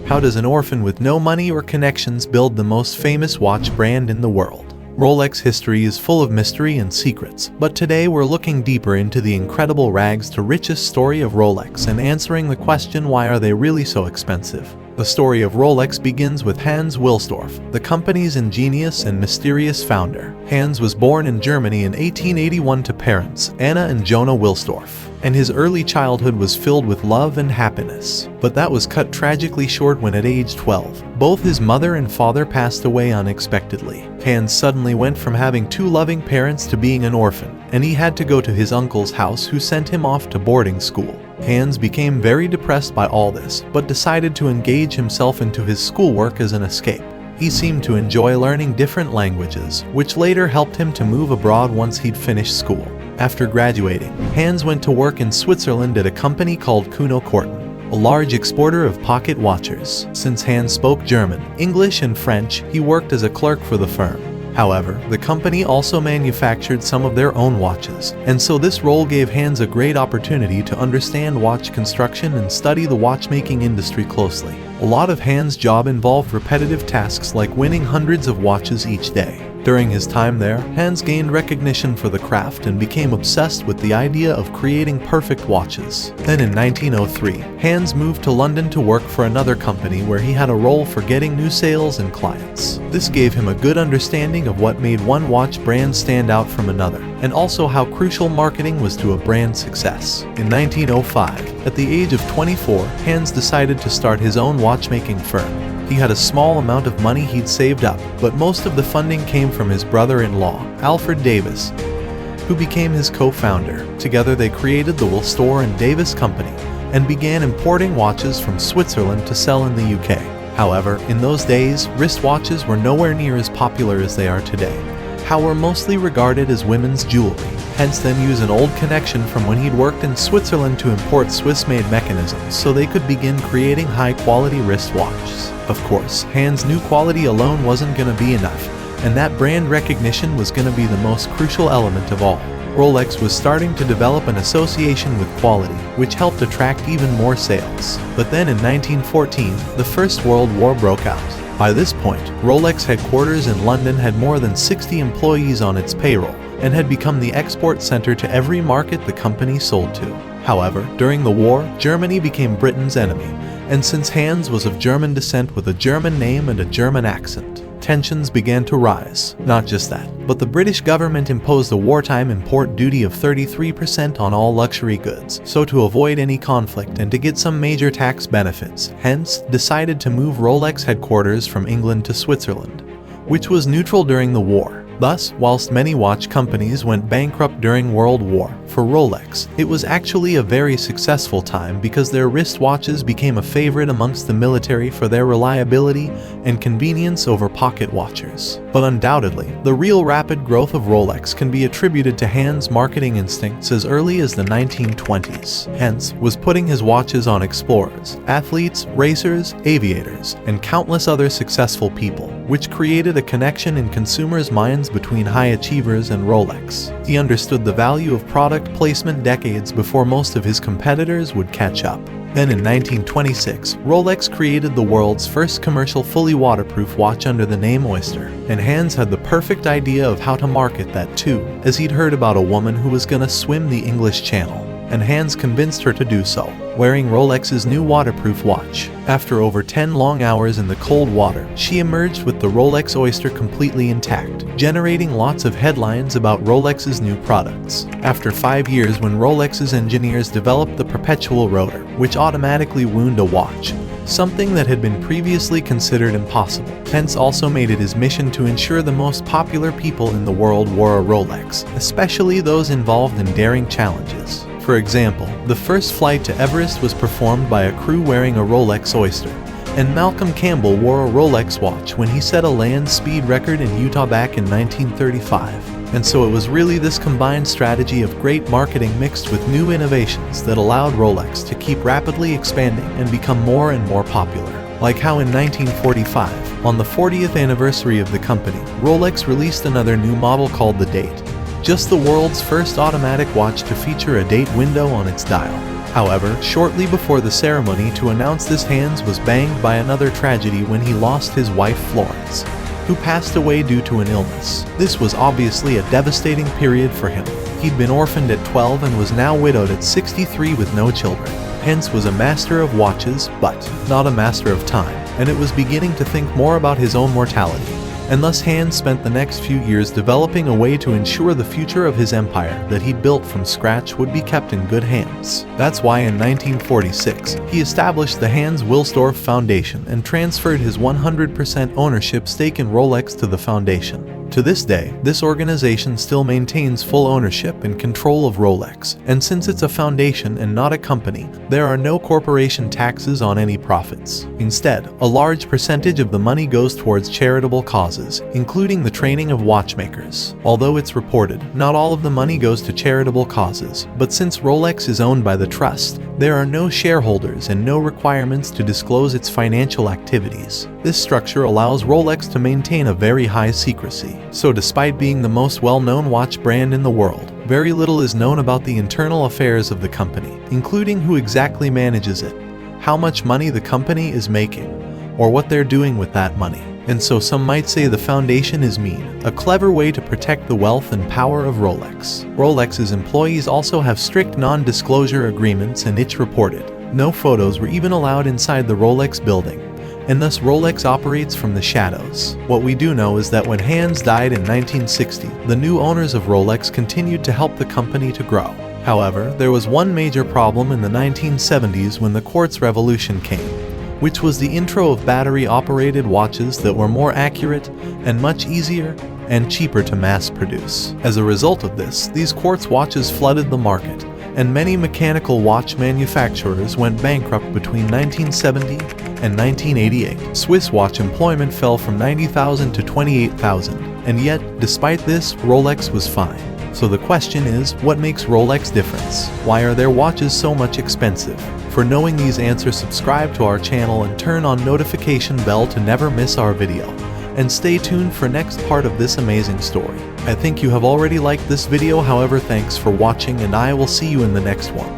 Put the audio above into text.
How does an orphan with no money or connections build the most famous watch brand in the world? Rolex history is full of mystery and secrets, but today we're looking deeper into the incredible rags to riches story of Rolex and answering the question, why are they really so expensive? The story of Rolex begins with Hans Wilsdorf, the company's ingenious and mysterious founder. Hans was born in Germany in 1881 to parents Anna and Jonah Wilsdorf, and his early childhood was filled with love and happiness. But that was cut tragically short when at age 12, both his mother and father passed away unexpectedly. Hans suddenly went from having two loving parents to being an orphan, and he had to go to his uncle's house, who sent him off to boarding school. Hans became very depressed by all this, but decided to engage himself into his schoolwork as an escape. He seemed to enjoy learning different languages, which later helped him to move abroad once he'd finished school. After graduating, Hans went to work in Switzerland at a company called Kuno Korten, a large exporter of pocket watches. Since Hans spoke German, English, and French, he worked as a clerk for the firm. However, the company also manufactured some of their own watches, and so this role gave Hans a great opportunity to understand watch construction and study the watchmaking industry closely. A lot of Hans' job involved repetitive tasks like winning hundreds of watches each day. During his time there, Hans gained recognition for the craft and became obsessed with the idea of creating perfect watches. Then in 1903, Hans moved to London to work for another company where he had a role for getting new sales and clients. This gave him a good understanding of what made one watch brand stand out from another, and also how crucial marketing was to a brand's success. In 1905, at the age of 24, Hans decided to start his own watchmaking firm. He had a small amount of money he'd saved up, but most of the funding came from his brother-in-law, Alfred Davis, who became his co-founder. Together they created the Wilsdorf and Davis Company and began importing watches from Switzerland to sell in the UK. However, in those days, wristwatches were nowhere near as popular as they are today. How were mostly regarded as women's jewelry. Hence then used an old connection from when he'd worked in Switzerland to import Swiss-made mechanisms so they could begin creating high-quality wristwatches. Of course, Hans knew quality alone wasn't going to be enough, and that brand recognition was going to be the most crucial element of all. Rolex was starting to develop an association with quality, which helped attract even more sales. But then in 1914, the First World War broke out. By this point, Rolex headquarters in London had more than 60 employees on its payroll and had become the export center to every market the company sold to. However, during the war, Germany became Britain's enemy, and since Hans was of German descent with a German name and a German accent, tensions began to rise. Not just that, but the British government imposed a wartime import duty of 33% on all luxury goods. So to avoid any conflict and to get some major tax benefits, Hans decided to move Rolex headquarters from England to Switzerland, which was neutral during the war. Thus, whilst many watch companies went bankrupt during World War, for Rolex, it was actually a very successful time because their wristwatches became a favorite amongst the military for their reliability and convenience over pocket watches. But undoubtedly, the real rapid growth of Rolex can be attributed to Hans' marketing instincts as early as the 1920s. Hans was putting his watches on explorers, athletes, racers, aviators, and countless other successful people, which created a connection in consumers' minds between high achievers and Rolex. He understood the value of product placement decades before most of his competitors would catch up. Then in 1926, Rolex created the world's first commercial fully waterproof watch under the name Oyster, and Hans had the perfect idea of how to market that too, as he'd heard about a woman who was gonna swim the English Channel, and Hans convinced her to do so, wearing Rolex's new waterproof watch. After over 10 long hours in the cold water, she emerged with the Rolex Oyster completely intact, generating lots of headlines about Rolex's new products. After 5 years, when Rolex's engineers developed the perpetual rotor, which automatically wound a watch, something that had been previously considered impossible. Hans also made it his mission to ensure the most popular people in the world wore a Rolex, especially those involved in daring challenges. For example, the first flight to Everest was performed by a crew wearing a Rolex Oyster, and Malcolm Campbell wore a Rolex watch when he set a land speed record in Utah back in 1935. And so it was really this combined strategy of great marketing mixed with new innovations that allowed Rolex to keep rapidly expanding and become more and more popular. Like how in 1945, on the 40th anniversary of the company, Rolex released another new model called the Date, just the world's first automatic watch to feature a date window on its dial. However, shortly before the ceremony to announce this Hans was banged by another tragedy when he lost his wife Florence, who passed away due to an illness. This was obviously a devastating period for him. He'd been orphaned at 12 and was now widowed at 63 with no children. Hans was a master of watches, but not a master of time, and it was beginning to think more about his own mortality. And thus Hans spent the next few years developing a way to ensure the future of his empire that he'd built from scratch would be kept in good hands. That's why in 1946, he established the Hans Wilsdorf Foundation and transferred his 100% ownership stake in Rolex to the foundation. To this day, this organization still maintains full ownership and control of Rolex, and since it's a foundation and not a company, there are no corporation taxes on any profits. Instead, a large percentage of the money goes towards charitable causes, including the training of watchmakers. Although it's reported, not all of the money goes to charitable causes, but since Rolex is owned by the trust, there are no shareholders and no requirements to disclose its financial activities. This structure allows Rolex to maintain a very high secrecy. So despite being the most well-known watch brand in the world, very little is known about the internal affairs of the company, including who exactly manages it, how much money the company is making, or what they're doing with that money. And so some might say the foundation is mean, a clever way to protect the wealth and power of Rolex. Rolex's employees also have strict non-disclosure agreements, and it's reported no photos were even allowed inside the Rolex building, and thus Rolex operates from the shadows. What we do know is that when Hans died in 1960, the new owners of Rolex continued to help the company to grow. However, there was one major problem in the 1970s when the quartz revolution came, which was the intro of battery-operated watches that were more accurate and much easier and cheaper to mass produce. As a result of this, these quartz watches flooded the market, and many mechanical watch manufacturers went bankrupt between 1970 and 1988. Swiss watch employment fell from 90,000 to 28,000, and yet, despite this, Rolex was fine. So the question is, what makes Rolex different? Why are their watches so much expensive? For knowing these answers, subscribe to our channel and turn on notification bell to never miss our video. And stay tuned for next part of this amazing story. I think you have already liked this video, however, thanks for watching and I will see you in the next one.